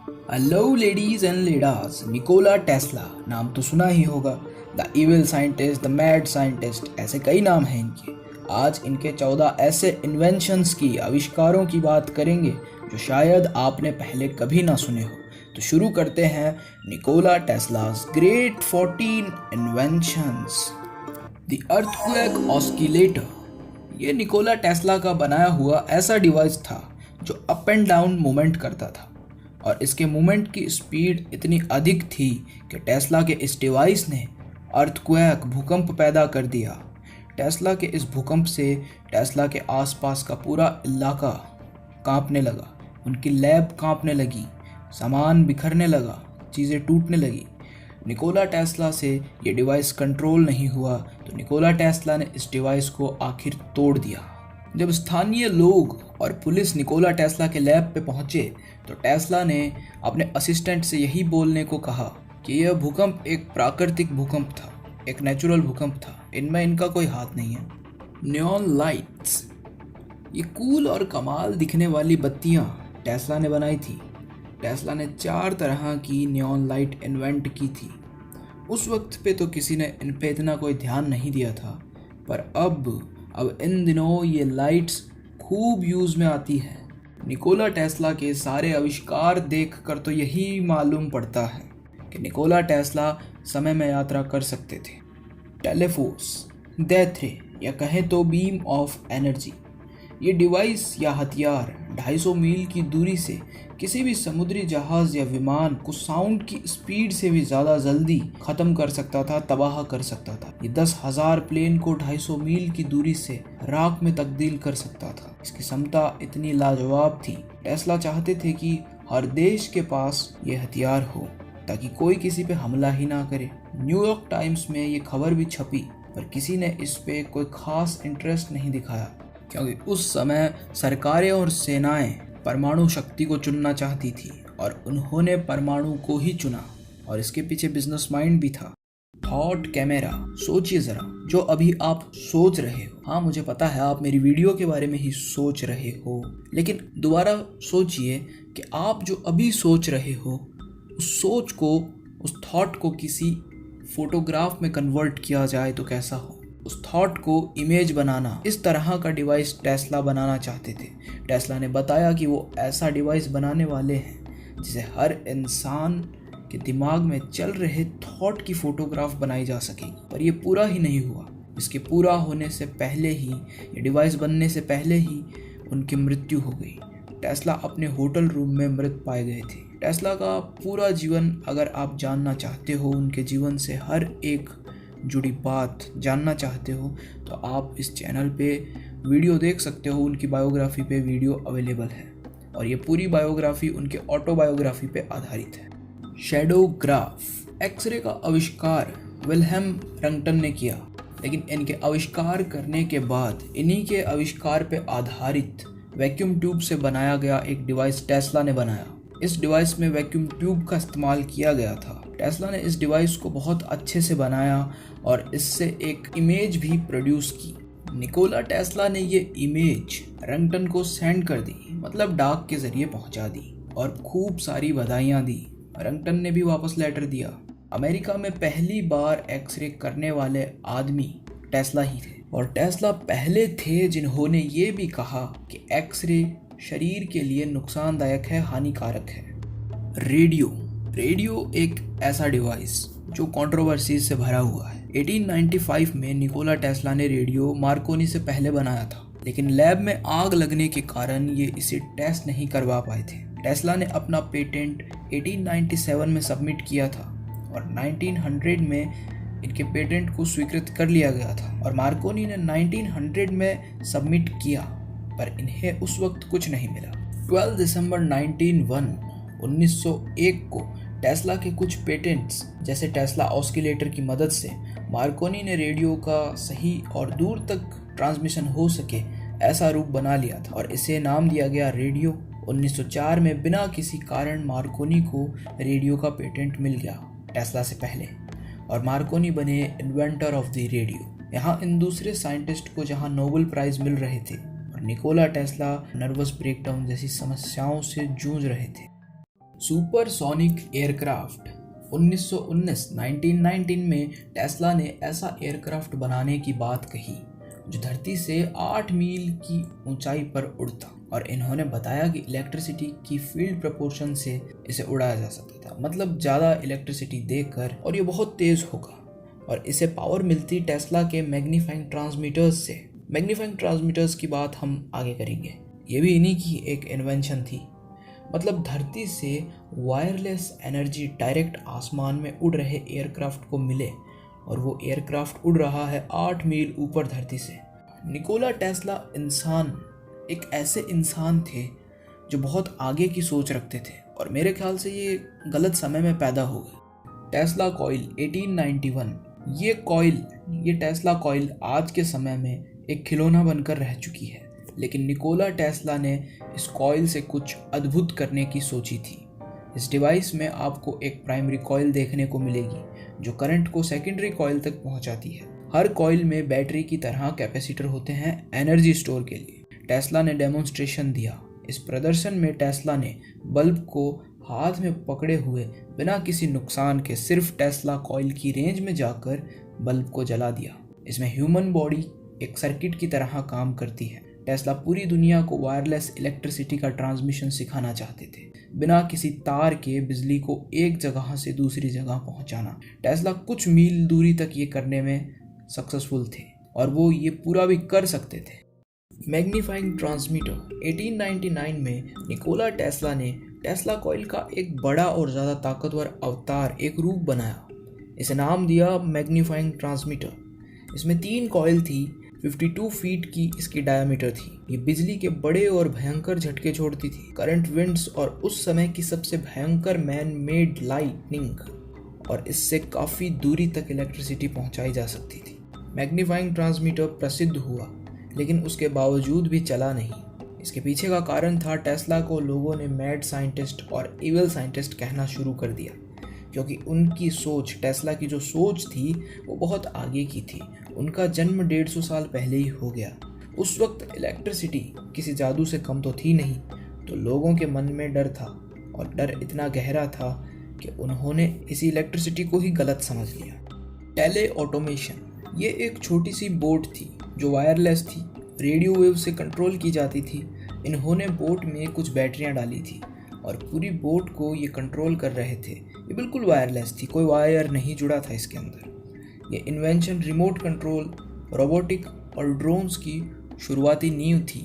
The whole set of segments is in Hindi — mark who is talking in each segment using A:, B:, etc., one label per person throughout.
A: Hello ladies and lads, Nikola Tesla नाम तो सुना ही होगा। The evil scientist, the mad scientist, ऐसे कई नाम हैं इनके। आज इनके 14 ऐसे इन्वेंशंस की, आविष्कारों की बात करेंगे जो शायद आपने पहले कभी ना सुने हो। तो शुरू करते हैं Nikola Tesla's great 14 inventions. The earthquake oscillator. ये निकोला टेस्ला का बनाया हुआ ऐसा डिवाइस था जो अप एंड डाउन मूवमेंट करता था, और इसके मूवमेंट की स्पीड इतनी अधिक थी कि टेस्ला के इस डिवाइस ने अर्थक्वेक, भूकंप पैदा कर दिया। टेस्ला के इस भूकंप से टेस्ला के आसपास का पूरा इलाका कांपने लगा, उनकी लैब कांपने लगी, सामान बिखरने लगा, चीज़ें टूटने लगी। निकोला टेस्ला से ये डिवाइस कंट्रोल नहीं हुआ तो निकोला टेस्ला ने इस डिवाइस को आखिर तोड़ दिया। जब स्थानीय लोग और पुलिस निकोला टेस्ला के लैब पे पहुंचे तो टेस्ला ने अपने असिस्टेंट से यही बोलने को कहा कि यह भूकंप एक प्राकृतिक भूकंप था, एक नेचुरल भूकंप था, इनमें इनका कोई हाथ नहीं है। Neon lights. ये कूल और कमाल दिखने वाली बत्तियां टेस्ला ने बनाई थी। टेस्ला ने 4 तरह की नियॉन लाइट इन्वेंट की थी। उस वक्त पे तो किसी ने इन पे इतना कोई ध्यान नहीं दिया था, पर अब इन दिनों ये लाइट्स खूब यूज़ में आती है। निकोला टेस्ला के सारे आविष्कार देखकर तो यही मालूम पड़ता है कि निकोला टेस्ला समय में यात्रा कर सकते थे। टेलीफोर्स, डेथ रे या कहें तो बीम ऑफ एनर्जी। ये डिवाइस या हथियार 250 मील की दूरी से किसी भी समुद्री जहाज या विमान को साउंड की स्पीड से भी ज़्यादा जल्दी ख़त्म कर सकता था, तबाह कर सकता था। ये 10,000 प्लेन को 250 मील की दूरी से राख में तब्दील कर सकता था। इसकी क्षमता इतनी लाजवाब थी, टेस्ला चाहते थे कि हर देश के पास ये हथियार हो ताकि कोई किसी पे हमला ही ना करे। न्यूयॉर्क टाइम्स में ये खबर भी छपी, पर किसी ने इस पे कोई खास इंटरेस्ट नहीं दिखाया, क्योंकि उस समय सरकारें और सेनाएं परमाणु शक्ति को चुनना चाहती थी और उन्होंने परमाणु को ही चुना, और इसके पीछे बिजनेस माइंड भी था। Thought camera. सोचिए ज़रा, जो अभी आप सोच रहे हो, हाँ मुझे पता है आप मेरी वीडियो के बारे में ही सोच रहे हो, लेकिन दोबारा सोचिए कि आप जो अभी सोच रहे हो उस सोच को, उस थॉट को किसी फोटोग्राफ में कन्वर्ट किया जाए तो कैसा हो। उस थॉट को इमेज बनाना, इस तरह का डिवाइस टेस्ला बनाना चाहते थे। टेस्ला ने बताया कि वो ऐसा डिवाइस बनाने वाले हैं जिसे हर इंसान के दिमाग में चल रहे थॉट की फोटोग्राफ बनाई जा सकेगी। पर ये पूरा ही नहीं हुआ। इसके पूरा होने से पहले ही, ये डिवाइस बनने से पहले ही उनकी मृत्यु हो गई। टेस्ला अपने होटल रूम में मृत पाए गए थे। टेस्ला का पूरा जीवन अगर आप जानना चाहते हो, उनके जीवन से हर एक जुड़ी बात जानना चाहते हो, तो आप इस चैनल पे वीडियो देख सकते हो। उनकी बायोग्राफी पे वीडियो अवेलेबल है, और ये पूरी बायोग्राफी उनके ऑटोबायोग्राफी पे आधारित है। शैडोग्राफ। एक्सरे का आविष्कार विल्हेम रंगटन ने किया, लेकिन इनके आविष्कार करने के बाद इन्हीं के आविष्कार पे आधारित वैक्यूम ट्यूब से बनाया गया एक डिवाइस टेस्ला ने बनाया। इस डिवाइस में वैक्यूम ट्यूब का इस्तेमाल किया गया था। टेस्ला ने इस डिवाइस को बहुत अच्छे से बनाया और इससे एक इमेज भी प्रोड्यूस की। निकोला टेस्ला ने ये इमेज रंगटन को सेंड कर दी, मतलब डाक के जरिए पहुंचा दी, और खूब सारी बधाइयाँ दी। रंगटन ने भी वापस लेटर दिया। अमेरिका में पहली बार एक्सरे करने वाले आदमी टेस्ला ही थे, और टेस्ला पहले थे जिन्होंने ये भी कहा कि एक्सरे शरीर के लिए नुकसानदायक है, हानिकारक है। रेडियो एक ऐसा डिवाइस जो कंट्रोवर्सीज से भरा हुआ है। 1895 में निकोला टेस्ला ने रेडियो मार्कोनी से पहले बनाया था, लेकिन लैब में आग लगने के कारण ये इसे टेस्ट नहीं करवा पाए थे। टेस्ला ने अपना पेटेंट 1897 में सबमिट किया था, और 1900 में इनके पेटेंट को स्वीकृत कर लिया गया था, और मार्कोनी ने 1900 में सबमिट किया, पर इन्हें उस वक्त कुछ नहीं मिला। 12 दिसंबर 1901 को टेस्ला के कुछ पेटेंट्स, जैसे टेस्ला ऑस्किलेटर की मदद से मार्कोनी ने रेडियो का सही और दूर तक ट्रांसमिशन हो सके ऐसा रूप बना लिया था, और इसे नाम दिया गया रेडियो। 1904 में बिना किसी कारण मार्कोनी को रेडियो का पेटेंट मिल गया टेस्ला से पहले, और मार्कोनी बने इन्वेंटर ऑफ द रेडियो। यहाँ इन दूसरे साइंटिस्ट को जहाँ नोबेल प्राइज मिल रहे थे, और निकोला टेस्ला नर्वस ब्रेकडाउन जैसी समस्याओं से जूझ रहे थे। सुपरसोनिक एयरक्राफ्ट 1919 में टेस्ला ने ऐसा एयरक्राफ्ट बनाने की बात कही जो धरती से 8 मील की ऊंचाई पर उड़ता, और इन्होंने बताया कि इलेक्ट्रिसिटी की फील्ड प्रोपोर्शन से इसे उड़ाया जा सकता था, मतलब ज़्यादा इलेक्ट्रिसिटी देकर, और ये बहुत तेज़ होगा। और इसे पावर मिलती टेस्ला के मैग्नीफाइंग ट्रांसमीटर्स से। मैग्नीफाइंग ट्रांसमीटर्स की बात हम आगे करेंगे। ये भी इन्हीं की एक इन्वेंशन थी। मतलब धरती से वायरलेस एनर्जी डायरेक्ट आसमान में उड़ रहे एयरक्राफ्ट को मिले, और वो एयरक्राफ्ट उड़ रहा है 8 मील ऊपर धरती से। निकोला टेस्ला एक ऐसे इंसान थे जो बहुत आगे की सोच रखते थे, और मेरे ख्याल से ये गलत समय में पैदा हो गए। टेस्ला कॉइल 1891, ये टेस्ला कॉइल आज के समय में एक खिलौना बनकर रह चुकी है, लेकिन निकोला टेस्ला ने इस कॉइल से कुछ अद्भुत करने की सोची थी। इस डिवाइस में आपको एक प्राइमरी कॉइल देखने को मिलेगी जो करंट को सेकेंडरी कॉइल तक पहुंचाती है। हर कॉइल में बैटरी की तरह कैपेसिटर होते हैं एनर्जी स्टोर के लिए। टेस्ला ने डेमोन्स्ट्रेशन दिया। इस प्रदर्शन में टेस्ला ने बल्ब को हाथ में पकड़े हुए बिना किसी नुकसान के सिर्फ टेस्ला कॉइल की रेंज में जाकर बल्ब को जला दिया। इसमें ह्यूमन बॉडी एक सर्किट की तरह काम करती है। टेस्ला पूरी दुनिया को वायरलेस इलेक्ट्रिसिटी का ट्रांसमिशन सिखाना चाहते थे, बिना किसी तार के बिजली को एक जगह से दूसरी जगह पहुंचाना। टेस्ला कुछ मील दूरी तक ये करने में सक्सेसफुल थे, और वो ये पूरा भी कर सकते थे। मैग्नीफाइंग ट्रांसमीटर 1899 में निकोला टेस्ला ने टेस्ला कॉइल का एक बड़ा और ज़्यादा ताकतवर अवतार, एक रूप बनाया। इसे नाम दिया मैग्नीफाइंग ट्रांसमीटर। इसमें 3 कॉइल थी, 52 फीट की इसकी डायमीटर थी। ये बिजली के बड़े और भयंकर झटके छोड़ती थी, करंट, विंड्स और उस समय की सबसे भयंकर मैन मेड लाइटनिंग, और इससे काफ़ी दूरी तक इलेक्ट्रिसिटी पहुंचाई जा सकती थी। मैग्नीफाइंग ट्रांसमीटर प्रसिद्ध हुआ, लेकिन उसके बावजूद भी चला नहीं। इसके पीछे का कारण था टेस्ला को लोगों ने मैड साइंटिस्ट और इविल साइंटिस्ट कहना शुरू कर दिया, क्योंकि उनकी सोच, टेस्ला की जो सोच थी वो बहुत आगे की थी। उनका जन्म 150 साल पहले ही हो गया। उस वक्त इलेक्ट्रिसिटी किसी जादू से कम तो थी नहीं, तो लोगों के मन में डर था, और डर इतना गहरा था कि उन्होंने इसी इलेक्ट्रिसिटी को ही गलत समझ लिया। टेले ऑटोमेशन, ये एक छोटी सी बोट थी जो वायरलेस थी, रेडियो वेव से कंट्रोल की जाती थी। इन्होंने बोट में कुछ बैटरियां डाली थी और पूरी बोट को ये कंट्रोल कर रहे थे। ये बिल्कुल वायरलेस थी, कोई वायर नहीं जुड़ा था इसके अंदर। ये इन्वेंशन रिमोट कंट्रोल, रोबोटिक और ड्रोन्स की शुरुआती नींव थी।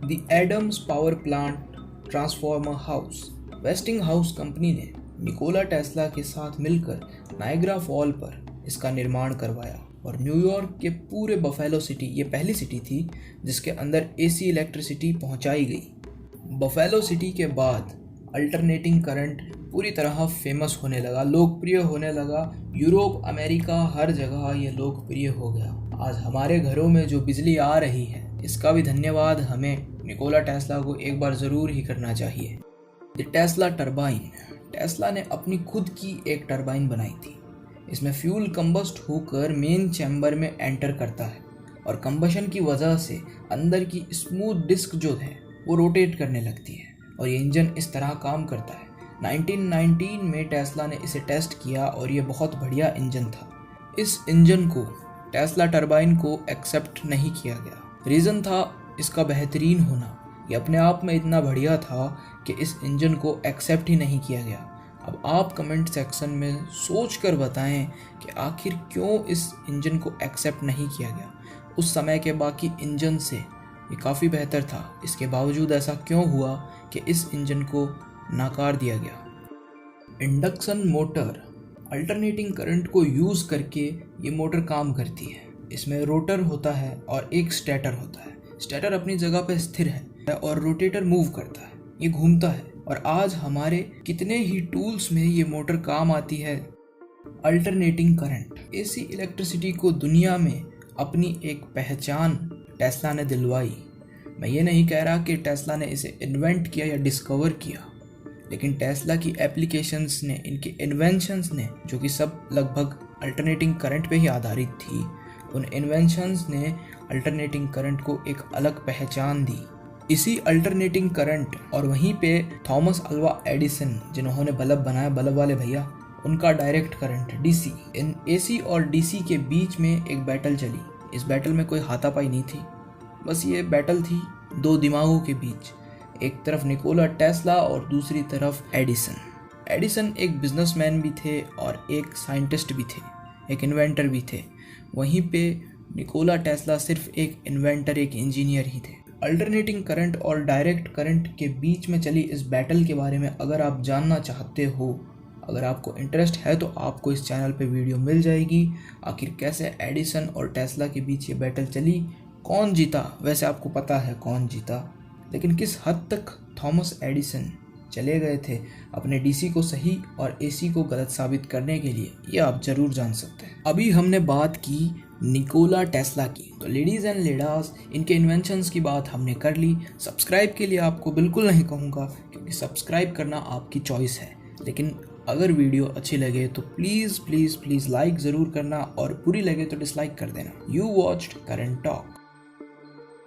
A: The Adams power plant transformer house, Westinghouse company ने निकोला टेस्ला के साथ मिलकर नायग्रा फॉल पर इसका निर्माण करवाया, और न्यूयॉर्क के पूरे बफेलो सिटी, ये पहली सिटी थी जिसके अंदर एसी इलेक्ट्रिसिटी पहुंचाई गई। बफेलो सिटी के बाद अल्टरनेटिंग करंट पूरी तरह फेमस होने लगा, लोकप्रिय होने लगा। यूरोप, अमेरिका, हर जगह ये लोकप्रिय हो गया। आज हमारे घरों में जो बिजली आ रही है, इसका भी धन्यवाद हमें निकोला टेस्ला को एक बार ज़रूर ही करना चाहिए। द टेस्ला टरबाइन, टेस्ला ने अपनी खुद की एक टरबाइन बनाई थी। इसमें फ्यूल कंबस्ट होकर मेन चैम्बर में एंटर करता है, और कंबशन की वजह से अंदर की स्मूथ डिस्क जो है वो रोटेट करने लगती है, और ये इंजन इस तरह काम करता है। 1919 में टेस्ला ने इसे टेस्ट किया, और ये बहुत बढ़िया इंजन था। इस इंजन को, टेस्ला टरबाइन को एक्सेप्ट नहीं किया गया। रीज़न था इसका बेहतरीन होना। ये अपने आप में इतना बढ़िया था कि इस इंजन को एक्सेप्ट ही नहीं किया गया। अब आप कमेंट सेक्शन में सोच कर बताएं कि आखिर क्यों इस इंजन को एक्सेप्ट नहीं किया गया। उस समय के बाकी इंजन से ये काफ़ी बेहतर था, इसके बावजूद ऐसा क्यों हुआ कि इस इंजन को नकार दिया गया। इंडक्शन मोटर, अल्टरनेटिंग करंट को यूज़ करके ये मोटर काम करती है। इसमें रोटर होता है और एक स्टेटर होता है। स्टेटर अपनी जगह पर स्थिर है और रोटेटर मूव करता है, ये घूमता है। और आज हमारे कितने ही टूल्स में ये मोटर काम आती है। अल्टरनेटिंग करंट, एसी इलेक्ट्रिसिटी को दुनिया में अपनी एक पहचान टेस्ला ने दिलवाई। मैं ये नहीं कह रहा कि टेस्ला ने इसे इन्वेंट किया या डिस्कवर किया, लेकिन टेस्ला की एप्लीकेशंस ने, इनके इन्वेंशंस ने, जो कि सब लगभग अल्टरनेटिंग करंट पे ही आधारित थी, उन इन्वेंशंस ने अल्टरनेटिंग करंट को एक अलग पहचान दी। इसी अल्टरनेटिंग करंट और वहीं पे थॉमस अल्वा एडिसन जिन्होंने बल्ब बनाया, बल्ब वाले भैया, उनका direct current DC, in AC और डीसी के बीच में एक बैटल चली। इस बैटल में कोई हाथापाई नहीं थी, बस ये बैटल थी दो दिमागों के बीच। एक तरफ निकोला टेस्ला और दूसरी तरफ एडिसन। एडिसन एक बिजनेसमैन भी थे और एक साइंटिस्ट भी थे, एक इन्वेंटर भी थे। वहीं पे निकोला टेस्ला सिर्फ एक इन्वेंटर, एक इंजीनियर ही थे। अल्टरनेटिंग करंट और डायरेक्ट करंट के बीच में चली इस बैटल के बारे में अगर आप जानना चाहते हो, अगर आपको इंटरेस्ट है, तो आपको इस चैनल पे वीडियो मिल जाएगी। आखिर कैसे एडिसन और टेस्ला के बीच ये बैटल चली, कौन जीता, वैसे आपको पता है कौन जीता, लेकिन किस हद तक थॉमस एडिसन चले गए थे अपने डीसी को सही और एसी को गलत साबित करने के लिए, ये आप जरूर जान सकते हैं। अभी हमने बात की निकोला टेस्ला की, तो लेडीज़ एंड लेडास, इनके इन्वेंशंस की बात हमने कर ली। सब्सक्राइब के लिए आपको बिल्कुल नहीं कहूँगा, क्योंकि सब्सक्राइब करना आपकी चॉइस है, लेकिन अगर वीडियो अच्छी लगे तो प्लीज़ प्लीज़ प्लीज़ लाइक ज़रूर करना और बुरी लगे तो डिसलाइक कर देना। You watched current talk.